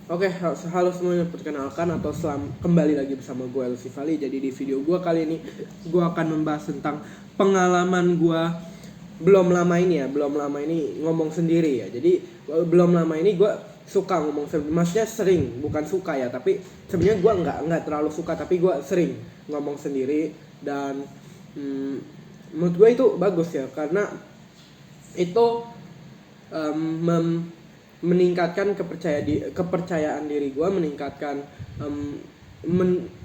Oke, halo semuanya, perkenalkan atau kembali lagi bersama gue Elvi Fali. Jadi di video gue kali ini gue akan membahas tentang pengalaman gue belum lama ini ngomong sendiri ya. Jadi belum lama ini gue suka ngomong sendiri, maksudnya sering, bukan suka ya, tapi sebenarnya gue nggak terlalu suka, tapi gue sering ngomong sendiri. Dan menurut gue itu bagus ya, karena itu meningkatkan kepercayaan diri gue,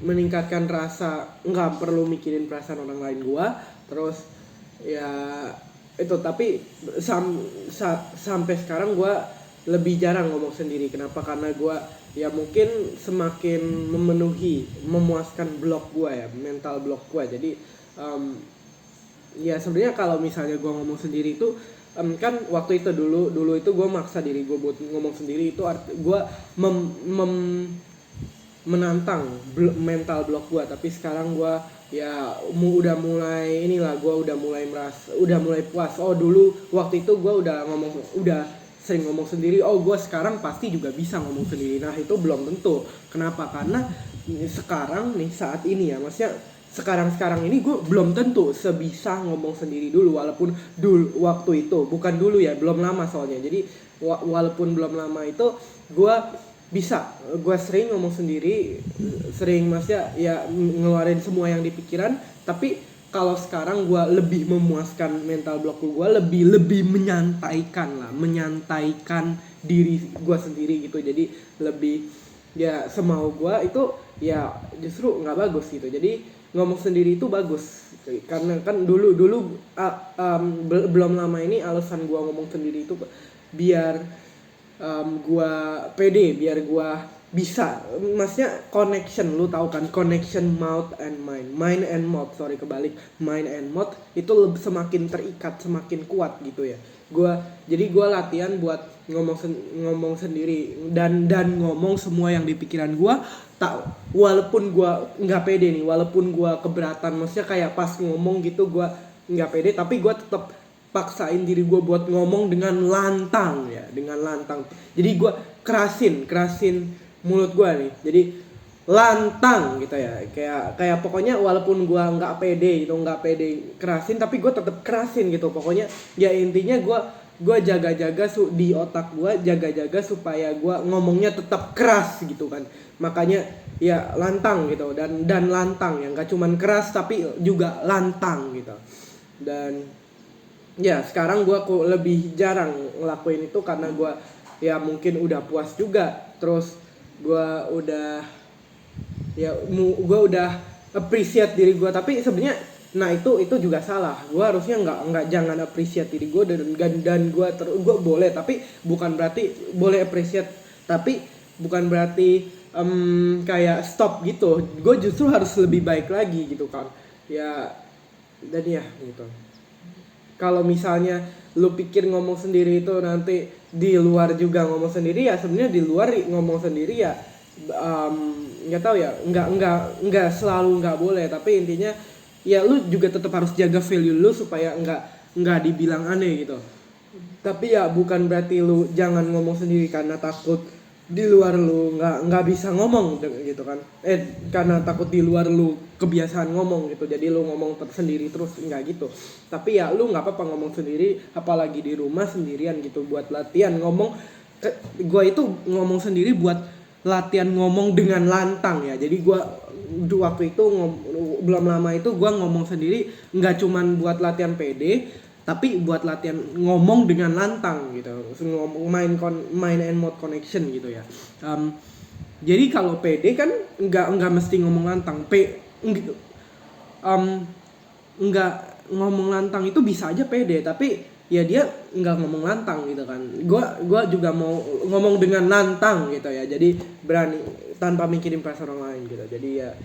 meningkatkan rasa nggak perlu mikirin perasaan orang lain gue. Terus ya itu, tapi sampai sekarang gue lebih jarang ngomong sendiri. Kenapa? Karena gue ya mungkin semakin memuaskan blok gue ya, mental blok gue. Jadi ya sebenarnya kalau misalnya gue ngomong sendiri itu kan waktu itu dulu itu gue maksa diri gue buat ngomong sendiri. Itu gue menantang mental block gue. Tapi sekarang gue ya udah mulai udah mulai puas. Oh, dulu waktu itu gue udah sering ngomong sendiri. Oh, gue sekarang pasti juga bisa ngomong sendiri. Nah, itu belum tentu. Kenapa? Karena sekarang nih, saat ini ya, maksudnya sekarang ini gue belum tentu sebisa ngomong sendiri dulu. Walaupun dulu waktu itu, bukan dulu ya, belum lama soalnya. Jadi walaupun belum lama itu gue sering ngomong sendiri, sering, maksudnya ya ngeluarin semua yang di pikiran. Tapi kalau sekarang gue lebih memuaskan mental block gue, lebih menyantaikan diri gue sendiri gitu. Jadi lebih ya semau gue itu ya justru nggak bagus gitu. Jadi ngomong sendiri itu bagus, karena kan dulu belum lama ini alasan gue ngomong sendiri itu biar gue pede, biar gue bisa, maksudnya connection, lu tahu kan, connection mind and mouth, sorry kebalik, mind and mouth itu semakin terikat, semakin kuat gitu ya. Jadi gue latihan buat ngomong sendiri dan ngomong semua yang di pikiran gue. Walaupun gue nggak pede nih, walaupun gue keberatan, maksudnya kayak pas ngomong gitu gue nggak pede, tapi gue tetap paksain diri gue buat ngomong dengan lantang ya, dengan lantang. Jadi gue kerasin mulut gue nih, jadi lantang gitu ya, kayak pokoknya walaupun gue nggak pede kerasin, tapi gue tetap kerasin gitu. Pokoknya ya intinya gue jaga-jaga di otak gue, jaga-jaga supaya gue ngomongnya tetap keras gitu kan. Makanya ya lantang gitu, dan lantang ya, nggak cuman keras tapi juga lantang gitu. Dan ya sekarang gue lebih jarang ngelakuin itu karena gue ya mungkin udah puas juga. Terus gue udah appreciate diri gue. Tapi sebenarnya nah itu juga salah. Gue harusnya jangan appreciate diri gue, dan gue boleh, tapi bukan berarti boleh appreciate, tapi bukan berarti kayak stop gitu. Gue justru harus lebih baik lagi gitu kan ya. Dan ya gitu, kalau misalnya lu pikir ngomong sendiri itu nanti di luar juga ngomong sendiri, ya sebenarnya di luar ngomong sendiri ya nggak tahu ya, nggak selalu nggak boleh, tapi intinya ya lu juga tetap harus jaga value lu supaya nggak dibilang aneh gitu. Tapi ya bukan berarti lu jangan ngomong sendiri karena takut di luar lu nggak bisa ngomong gitu kan, karena takut di luar lu kebiasaan ngomong gitu, jadi lu ngomong sendiri terus, nggak gitu. Tapi ya lu nggak apa-apa ngomong sendiri, apalagi di rumah sendirian gitu, buat latihan ngomong. Gue itu ngomong sendiri buat latihan ngomong dengan lantang ya. Jadi gue waktu itu belum lama itu gue ngomong sendiri nggak cuman buat latihan PD, tapi buat latihan ngomong dengan lantang gitu, mind and mouth connection gitu ya. Jadi kalau PD kan nggak mesti ngomong lantang, nggak ngomong lantang itu bisa aja PD, tapi ya dia nggak ngomong lantang gitu kan. Gua juga mau ngomong dengan lantang gitu ya, jadi berani tanpa mikirin perasaan orang lain gitu. Jadi ya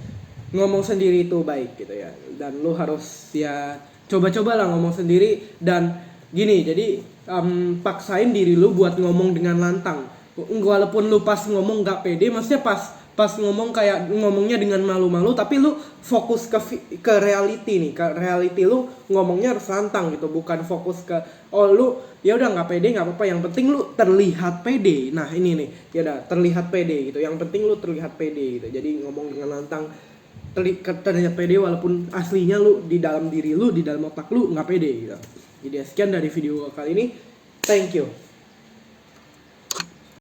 ngomong sendiri itu baik gitu ya, dan lu harus ya coba-coba lah ngomong sendiri. Dan gini, jadi paksain diri lu buat ngomong dengan lantang. Walaupun lu pas ngomong gak pede, maksudnya pas pas ngomong kayak ngomongnya dengan malu-malu, tapi lu fokus ke reality nih, ke reality lu ngomongnya harus lantang gitu, bukan fokus ke lu ya udah nggak pede nggak apa-apa, yang penting lu terlihat pede. Nah ini nih ya udah terlihat pede gitu, yang penting lu terlihat pede gitu, jadi ngomong dengan lantang terlihat pede walaupun aslinya lu di dalam diri lu, di dalam otak lu nggak pede gitu. Jadi sekian dari video kali ini, thank you.